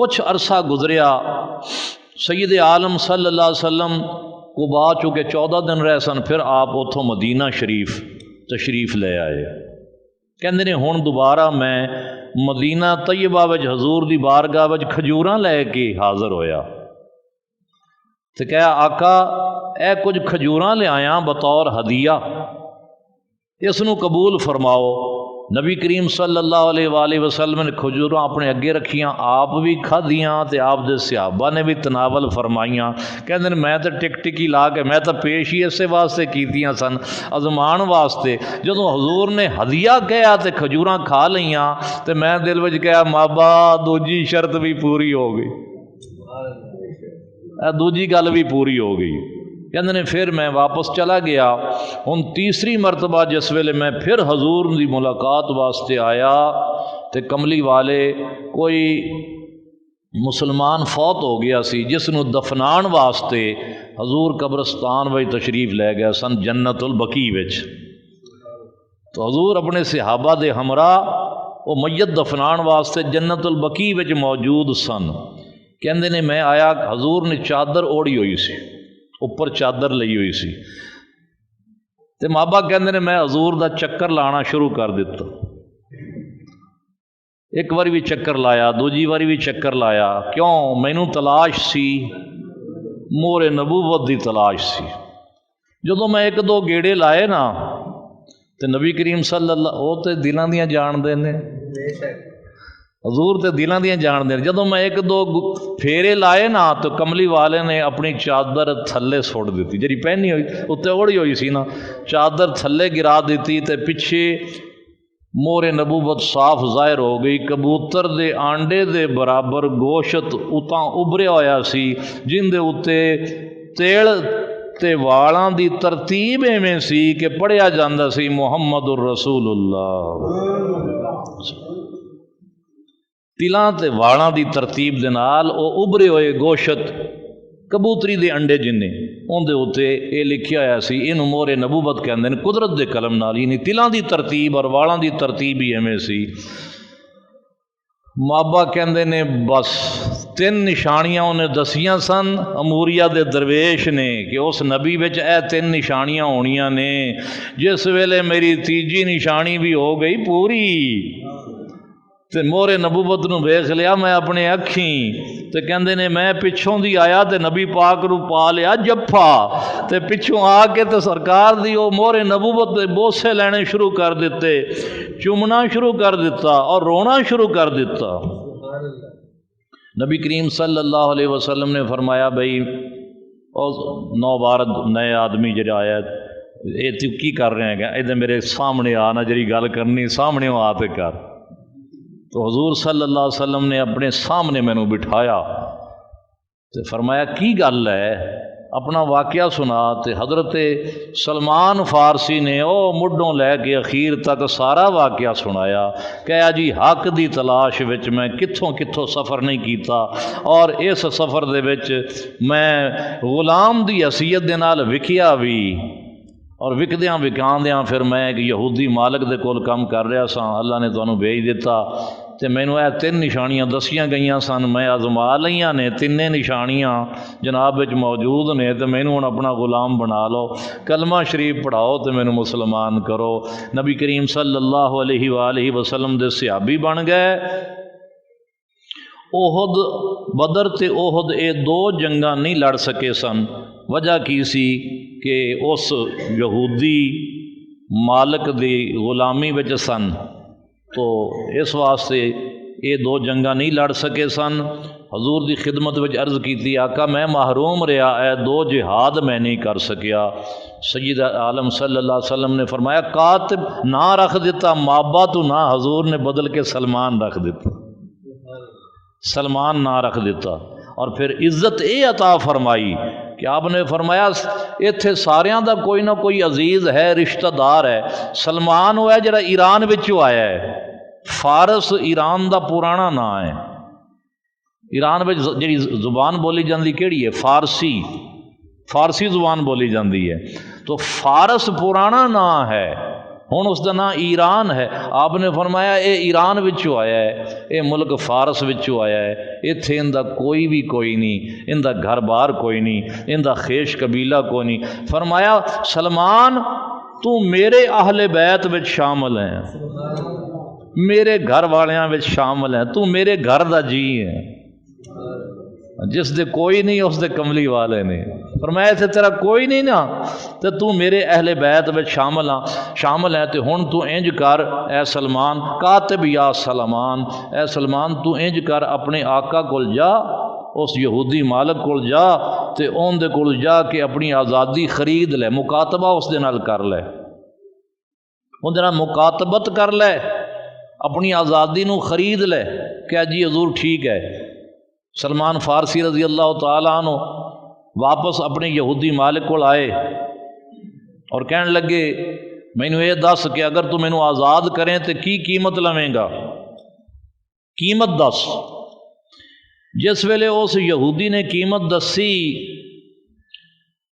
कुछ अरसा गुजरिया, सैयद आलम सल्लल्लाहु अलैहि वसल्लम कुबा चूँकि 14 दिन रहे सन, फिर आप उतों मदीना शरीफ तशरीफ ले आए। कहते ने हुण दोबारा मैं मदीना तैयबा विच हजूर दी बारगाह विच खजूरां लैके हाज़र होया तो कहा आका ए कुछ खजूरां ले आया बतौर हदिया, इसनूं कबूल फरमाओ। नबी करीम सल्लल्लाहु अलैहि वसल्लम ने खजूरां अपने अगे रखियां, आप भी खाधियां तो आप दे सहाबा ने भी तनावल फरमाइयां। कहते मैं तो टिक टिकी ला के मैं तो पेश ही इस वास्ते कीतियां सन, अजमान वास्ते। जदों हजूर ने हदिया कहा तो खजूरां खा लईयां तो मैं दिल विच कहा माबा दूजी शर्त भी पूरी हो गई, दूजी गल भी पूरी हो गई। कहते ने फिर मैं वापस चला गया। हुण तीसरी मरतबा जिस वेले मैं फिर हजूर की मुलाकात वास्ते आया तो कमली वाले कोई मुसलमान फौत हो गया सी, जिसनों दफनाण वास्ते हजूर कब्रस्तान विच तशरीफ लै गए सन जन्नतुल बकी विच। तो हजूर अपने सहाबा दे हमरा वो मैयत दफनाण वास्ते जन्नतुल बकी विच मौजूद सन। कहते ने मैं आया, हजूर ने चादर ओढ़ी हुई सी, उपर चादर लई हुई सी ते माबा कहते ने मैं हजूर का चक्कर लाना शुरू कर दिता। एक बार भी चक्कर लाया, दूजी बार भी चक्कर लाया। क्यों? मैनू तलाश सी, मोहरे नबूवत की तलाश सी। जो मैं एक दो गेड़े लाए ना तो नबी करीम सल्लल्लाहु वो तो दिलों दियां जानते हैं, हजूर तो दिलों दियां जानते हैं। जदों मैं एक दो फेरे लाए ना तो कमली वाले ने अपनी चादर थले सुट दी, जी पहनी हुई उत्ते ओढ़ी हुई सी ना, चादर थले गिरा दी तो पिछे मोहरे नबूवत साफ जाहिर हो गई। कबूतर दे आंडे दे बराबर गोश्त उतां उभरिया होया सी, जिंदे उत्ते तेल ते वालां दी तरतीब इवें सी कि पढ़िया जांदा सी मुहम्मदुर रसूलुल्लाह। तिलां ते वालां दी तरतीब दे नाल ओ उभरे होए गोश्त कबूतरी दे अंडे जिन्ने उहदे उत्ते ये लिखिया होया सी, इनू मोहरे नबूवत कहंदे ने कुदरत दे कलम नाल। यानी तिलां दी तरतीब और वालां दी तरतीब ही एवें सी। माबा कहंदे ने बस 3 निशानियां उन्हें दसियां सन अमूरिया दे दरवेश ने कि उस नबी विच ए 3 निशानियां होनियां ने। जिस वेले मेरी तीजी निशानी भी हो गई पूरी तो मोहरे नबूवत नूं वेख लिया मैं अपने अखी। तो कहंदे ने मैं पिछों दी आया तो नबी पाक नूं पा लिया जफ्फा, तो पिछों आके तो सरकार दी वो मोहरे नबूवत दे बोसे लैने शुरू कर दिते, चुमना शुरू कर दिता और रोना शुरू कर दिता। नबी करीम सल्लल्लाहु अलैहि वसल्लम ने फरमाया भाई और 9 बार नए आदमी जो आया ये तू की कर रहे हैं, इधर मेरे सामने आ ना, जी गल करनी सामने आ तो कर। तो हजूर सल्लल्लाहु अलैहि वसल्लम ने अपने सामने मैनू बिठाया तो फरमाया की गल है, अपना वाकया सुना। तो हजरत सलमान फारसी ने ओ मुढ़ों लैके अखीर तक सारा वाकया सुनाया। कहा जी हक की तलाश विच मैं कित्थों कित्थों सफ़र नहीं किया और इस सफ़र दे विच मैं गुलाम की हैसीयत दे नाल विखिया भी और विकद्या विकांद्या फिर मैं एक यहूदी मालिक दे कोल काम कर रहा सा। अल्लाह ने तुहानू भेज दिता तो मैनू यह 3 निशानियां दसियां गई सन, मैं आजमा लियां ने। 3 निशानियां जनाब विच मौजूद ने तो मैनू हुण अपना गुलाम बना लो, कलमा शरीफ पढ़ाओ तो मैनू मुसलमान करो। नबी करीम सल्लल्लाहु अलैहि वसल्लम दे सहाबी बन गए। ओहद बदर ते ओहद ये 2 जंगा नहीं लड़ सके सन। वजह की सी कि उस यहूदी मालिक दी गुलामी विच सन, तो इस वास्ते ये 2 जंगा नहीं लड़ सके सन। हजूर की खिदमत विच अर्ज़ की आका मैं महरूम रहा है 2 जिहाद मैं नहीं कर सकिया। सैयद आलम सल्लल्लाहु अलैहि वसल्लम ने फरमाया कातिब ना रख दिता, माबा तू ना, हजूर ने बदल के सलमान रख दिता, सलमान ना रख दिता। और फिर इज्जत ये अता फरमाई कि आपने फरमाया इत्थे सारियां दा कोई ना कोई अजीज़ है, रिश्तेदार है। सलमान वो है जिहड़ा ईरान विचों आया है, फारस ईरान का पुराना नाम है। ईरान में जी जुबान बोली जाती केड़ी है? फारसी, फारसी जुबान बोली जाती है। तो फारस पुराना नाम है हुण उसका नाम ईरान है। आपने फरमाया ये ईरान विचों आया है, ये मुल्क फारस विचों आया है, इत्थे इनका कोई भी कोई नहीं, इनका घर बार कोई नहीं, इनका खेश कबीला कोई नहीं। फरमाया सलमान तू मेरे अहले बैत विच शामिल है, मेरे घर वालियां विच शामिल है, तू मेरे घर दा जी है। जिस दे कोई नहीं उस दे कमली वाले ने। पर मैं इत्थे तेरा कोई नहीं ना, तो तू मेरे अहले बैत में शामिल है। तो हुण तू इंज कर ए सलमान, कातिब या सलमान, ए सलमान तू इंज कर अपने आका कोल जा, उस यहूदी मालक कोल जा, तो उनदे कोल जा के अपनी आज़ादी खरीद ले, मुकातबा उस दे नाल कर ले, उनदे नाल मुकातबत कर ले, अपनी आज़ादी नू खरीद ले। क्या जी हजूर ठीक है। सलमान फारसी रजी अल्लाह तआला अन्हु वापस अपने यहूदी मालिक को आए और कहने लगे मैनू ये दस कि अगर तू मैनू आज़ाद करें तो की कीमत लवेंगा, कीमत दस। जिस वेले उस यहूदी ने कीमत दसी,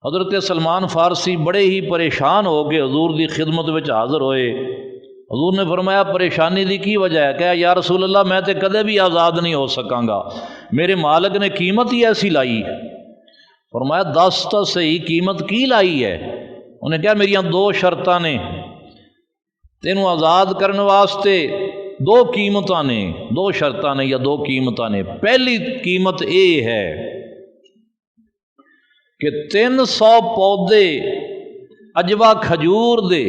हज़रत सलमान फारसी बड़े ही परेशान हो गए हजूर की खिदमत में हाज़िर होए। हजूर ने फरमाया परेशानी की की वजह है? क्या या रसूल अल्लाह मैं तो कदे भी आज़ाद नहीं हो सकांगा, मेरे मालिक ने कीमत ही ऐसी लाई। फरमाया दस तो सही कीमत की लाई है? उन्हें कहा मेरिया दो शर्तां ने, तेनू आज़ाद करने वास्ते दो कीमतां ने, दो शर्तां ने या दो कीमतां ने। पहली कीमत ये है कि 300 पौधे अजवा खजूर दे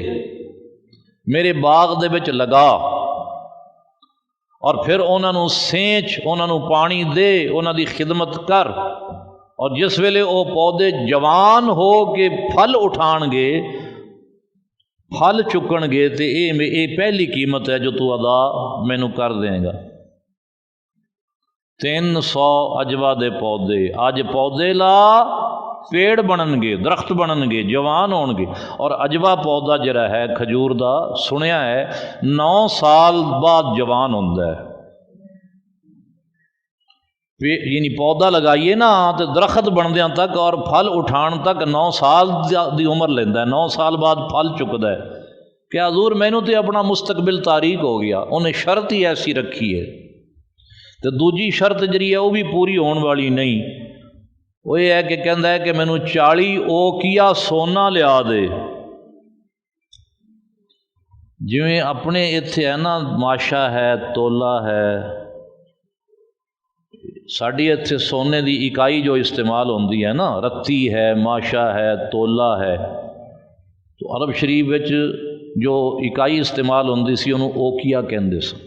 मेरे बाग दे विच लगा और फिर उन्होंने सेंच, उन्होंने पानी दे, उन्होंने खिदमत कर, और जिस वेले वो पौधे जवान हो के फल उठाणगे, फल चुकणगे, तो ये पहली कीमत है जो तू अदा मैनू कर देगा। 300 अजवा दे पौधे, अज पौधे ला पेड़ बननगे, दरख्त बननगे, जवान होणगे। और अजवा पौधा जिहड़ा है खजूर दा सुनिया है 9 साल बाद जवान होंदा है। यानी पौधा लगाइए ना तो दरख्त बनदियां तक और फल उठाण तक 9 साल की उम्र लेंदा है, 9 साल बाद फल चुकदा है। क्या हजूर मैनू तो अपना मुस्तकबिल तारीक हो गया। उन्हें शर्त ही ऐसी रखी है। तो दूजी शर्त जी है वह भी पूरी होने वाली नहीं। वो ये है कि कहता है कि मैनू 40 ओकिया सोना लिया दे। जिमें अपने इत्थे है ना माशा है, तोला है, साड़ी इत्थे सोने की इकाई जो इस्तेमाल होती है ना, रत्ती है, माशा है, तोला है। तो अरब शरीफ विच जो इकाई इस्तेमाल होती सी उन्होंने ओकिया कहते सन।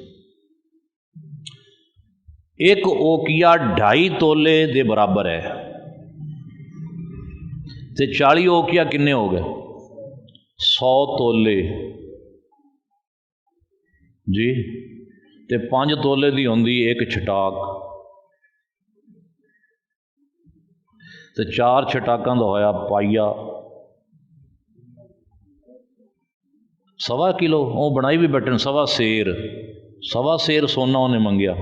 एक ओकिया 2.5 तोले के बराबर है। तो 40 ओकिया किन्ने हो गए? 100 तोले जी। तो 5 तोले की होंदी एक छटाक, तो 4 छटाकों का होया पाइया, 1.25 किलो। वो बनाई भी बैठन 1.25 सेर सोना उन्हें मंगया।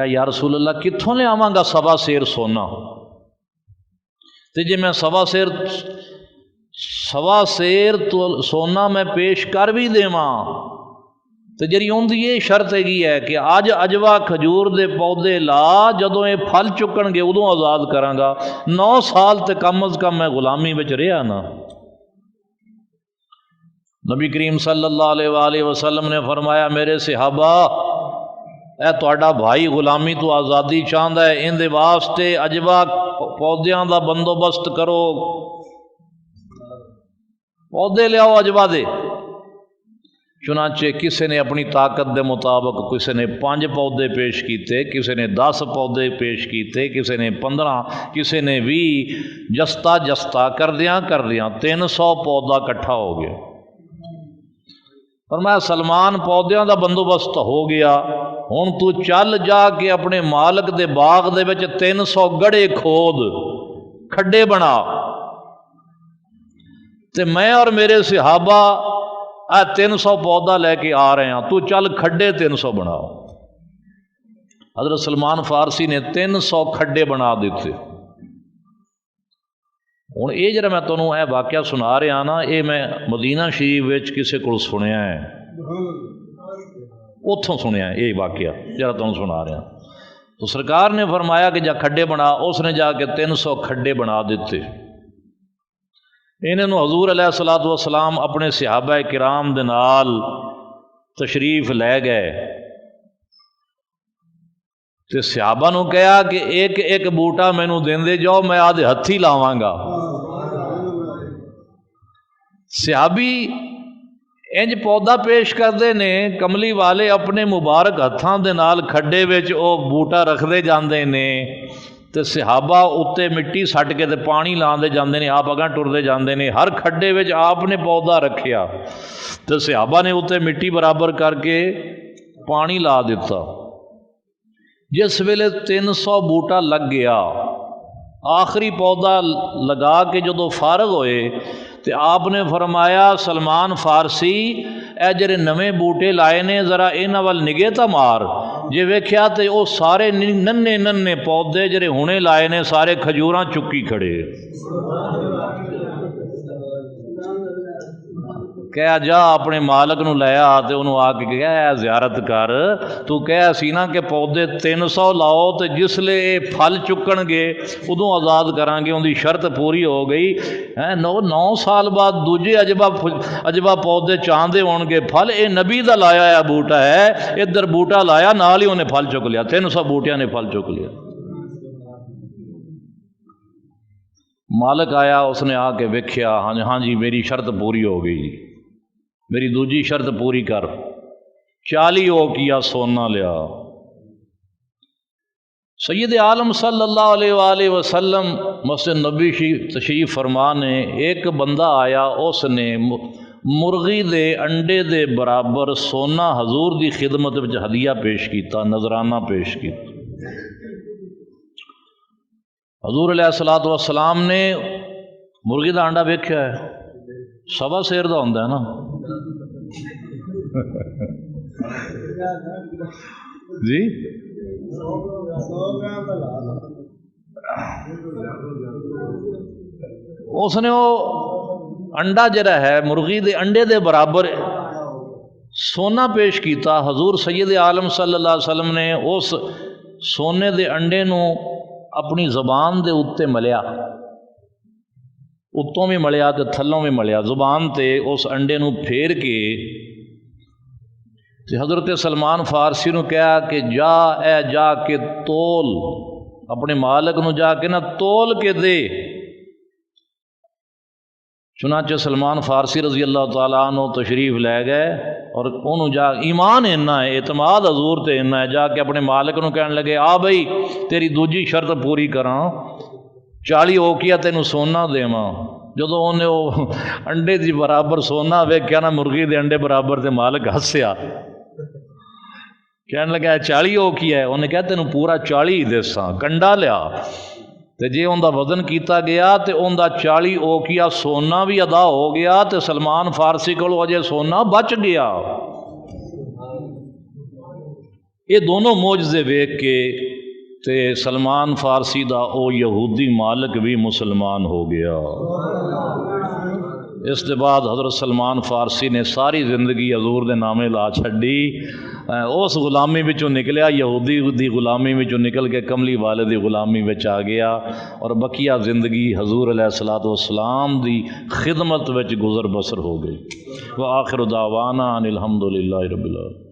या रसूल अल्लाह कित्थों ले आवांगा 1.25 सोना? तो जे मैं 1.25 तो सोना मैं पेश कर भी देवां, तो जी उनकी ये शर्त हैगी है कि अज अजवा खजूर के पौधे ला, जदों ये फल चुकणगे उदों आज़ाद करांगा। 9 साल तो कम अज़ कम मैं गुलामी विच रहा ना। नबी करीम सल्लल्लाहु अलैहि वसल्लम ने फरमाया मेरे सहाबा, ए तुहाडा भाई गुलामी तो आज़ादी चाहता है, इहदे वास्ते अजवा पौधों का बंदोबस्त करो, पौधे लियाओ अजवा दे। चुनाचे किसी ने अपनी ताकत के मुताबिक, किसी ने 5 पौधे पेश किए, किसी ने 10 पौधे पेश किए, किसी ने 15, किसी ने 20। जस्ता जस्ता करदियां 300 पौधा इकट्ठा हो गया। पर मैं सलमान पौधों का बंदोबस्त हो गया, हुण तू चल जाके अपने मालक दे बाग दे विच 300 गड़े खोद, खड्डे बना, ते मैं और मेरे सहाबा 300 पौधा लैके आ रहे हैं, तू चल खड्डे 300 बनाओ। हज़रत सलमान फारसी ने 300 खड्डे बना दिते। हुण ये जिहड़ा मैं तुहानूं यह वाक़या सुना रहा ना, ये मैं मदीना शरीफ विच किसी कोल सुनिया है, उत्थों सुनिया ये वाक़या जिहड़ा तुहानूं सुना रहा। तो सरकार ने फरमाया कि जा खड्डे बना, उसने जाके 300 खड्डे बना दिते। इन्होंने हजूर अलैहिस्सलातु वस्सलाम अपने सहाबा किराम दे नाल तशरीफ लै गए तो सहाबा नूं कहा कि एक एक बूटा मैनू देंदे जाओ, मैं आदे हथी लावांगा। सहाबी इंज पौधा पेश करते ने, कमली वाले अपने मुबारक हत्थां दे नाल खड्डे विच ओ बूटा रखते जाते ने, तो सहाबा उत्ते मिट्टी सट के ते पानी लाते जाते हैं, आप अगां टुरदे जाते हैं। हर खड्डे विच आपने पौधा रखिया तो सहाबा ने उत्ते मिट्टी बराबर करके पानी ला दिता। जिस वेले 300 बूटा लग गया, आखिरी पौधा लगा के जो फारग होए तो आपने फरमाया, सलमान फारसी ए जिहड़े नवें बूटे लाए ने जरा इन्हां वल निगे तां मार। जे वेख्या तो वह सारे नन्हे नन्हे पौधे जिहड़े हुणे लाए ने सारे खजूरां चुक्की खड़े। कह जा अपने मालक नूं लै आ ते उन्होंने आके कहा ज़ियारत कर, तू कह सी ना कि पौधे 300 लाओ तो जिसले फल चुकणगे उदों आज़ाद करांगे। उनकी शर्त पूरी हो गई है। 9 साल बाद दूजे अजबा पौधे चाहते होणगे फल, ये नबी का लाया है बूटा है, इधर बूटा लाया नाल ही उन्हें फल चुक लिया, 300 बूटियां ने फल चुक लिया। मालिक आया, उसने आके वेख्या, हाँ जी मेरी शर्त पूरी हो गई, मेरी दूजी शर्त पूरी कर। 40 ओकिया सोना लिया। सैयद आलम सल्लल्लाहु अलैहि वसल्लम मस्जिद नबी तशरीफ फरमा ने, एक बंदा आया, उसने मुर्गी दे अंडे दे बराबर सोना हजूर की खिदमत में हदिया पेश किया, नजराना पेश किया। हजूर अलैहिस्सलातु वस्सलाम ने मुर्गी का अंडा वेख्या है, सवा शेर का होंदा है ना जी। उसने वो अंडा जरा है मुर्गी दे अंडे दे बराबर सोना पेश किया। हजूर सैयद आलम सल्लल्लाहु अलैहि वसल्लम ने उस सोने दे अंडे नूं अपनी ज़बान दे उत्ते मलिया, उत्तों भी मलिया तो थल्लों भी मलिया, जुबान ते उस अंडे नूं फेर के हज़रत सलमान फारसी नूं कहा कि जा के तोल, अपने मालिक नूं जाके ना तोल के दे। चुनाचे सलमान फारसी रजी अल्लाह तआला अन्हु तशरीफ लै गए और उन्होंने जा ईमान इन्ना है, एतमाद हजूर ते इन्ना है, जाके अपने मालिक नूं कहन लगे, आ बई तेरी दूजी शर्त पूरी करा, 40 ओकिया तेनू सोना देवां। जदों उन्हें वो अंडे की बराबर सोना वेख्या ना, मुर्गी के अंडे बराबर, तो मालिक हस्या, कहन लगा 40 ओकिया है। उन्हें कहा तेनू पूरा 40 देसा, कंडा लिया, तो जे उनका वजन किया गया तो उनका 40 ओकिया सोना भी अदा हो गया, तो सलमान फारसी को अजे सोना बच गया। ये दोनों मोजज़े वेख के ते सलमान फारसी का वो यहूदी मालिक भी मुसलमान हो गया। इस दे बाद हज़रत सलमान फारसी ने सारी जिंदगी हजूर के नामे ला छड़ी। उस गुलामी विचों निकलिया, यहूदी की गुलामी विचों निकल के कमली वाले की गुलामी विच आ गया और बकिया जिंदगी हजूर अलैहिस्सलातु वस्सलाम की खिदमत विच गुजर बसर हो गई। व आखिर दावाना अनिल हम्दुलिल्लाहि रब्बिल आलमीन।